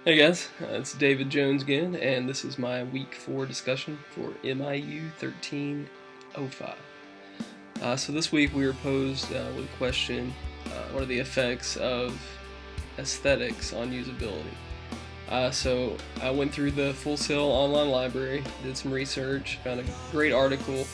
Hey guys, it's David Jones again, and this is my week 4 discussion for MiU 1305. So this week we were posed with a question, what are the effects of aesthetics on usability? So I went through the Full Sail online library, did some research, found a great article.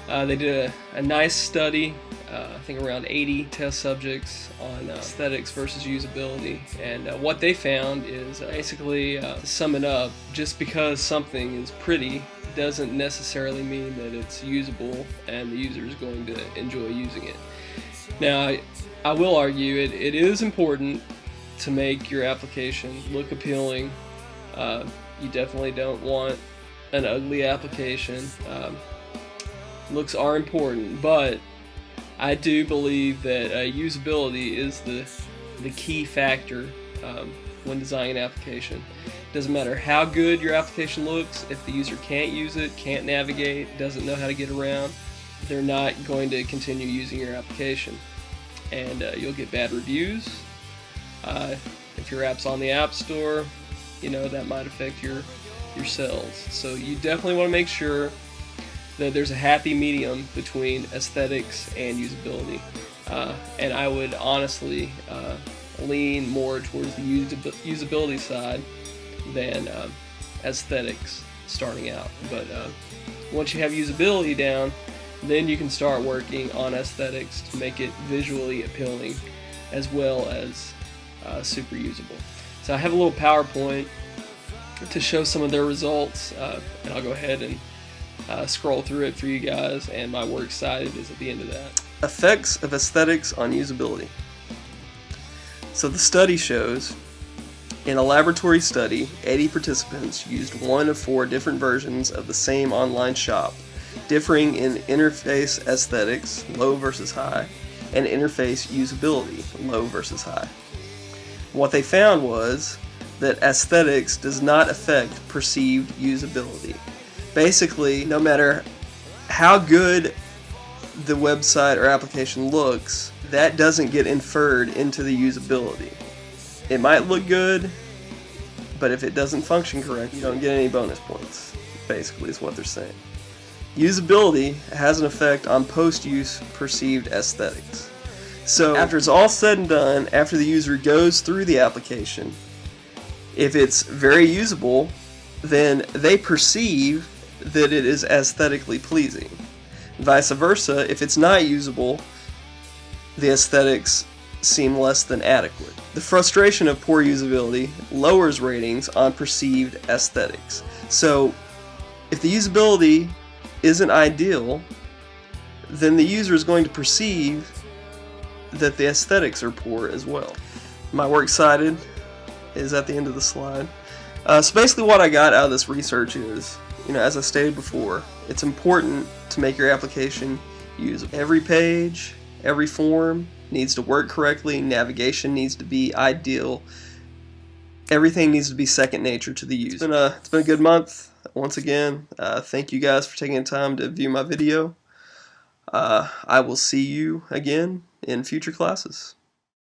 They did a nice study, I think around 80 test subjects on aesthetics versus usability, and what they found is basically, to sum it up, just because something is pretty doesn't necessarily mean that it's usable and the user is going to enjoy using it. Now, I will argue it is important to make your application look appealing. You definitely don't want an ugly application. Looks are important, but I do believe that usability is the key factor when designing an application. It doesn't matter how good your application looks, if the user can't use it, can't navigate, doesn't know how to get around, they're not going to continue using your application. And you'll get bad reviews. If your app's on the App Store, that might affect your sales. So you definitely want to make sure that there's a happy medium between aesthetics and usability, and I would honestly lean more towards the usability side than aesthetics starting out. But once you have usability down, then you can start working on aesthetics to make it visually appealing as well as super usable. So I have a little PowerPoint to show some of their results, and I'll go ahead and scroll through it for you guys, and my works cited is at the end of that. Effects of aesthetics on usability. So the study shows, in a laboratory study, 80 participants used one of 4 different versions of the same online shop, differing in interface aesthetics, low versus high, and interface usability, low versus high. What they found was that aesthetics does not affect perceived usability. Basically, no matter how good the website or application looks, that doesn't get inferred into the usability. It might look good, but if it doesn't function correctly, you don't get any bonus points, basically is what they're saying. Usability has an effect on post-use perceived aesthetics. So after it's all said and done, after the user goes through the application, if it's very usable, then they perceive that it is aesthetically pleasing. Vice versa, if it's not usable, the aesthetics seem less than adequate. The frustration of poor usability lowers ratings on perceived aesthetics. So if the usability isn't ideal, then the user is going to perceive that the aesthetics are poor as well. My works cited is at the end of the slide. So basically what I got out of this research is, as I stated before, it's important to make your application usable. Every page, every form needs to work correctly, navigation needs to be ideal, everything needs to be second nature to the user. It's been a good month. Once again, thank you guys for taking the time to view my video. I will see you again in future classes.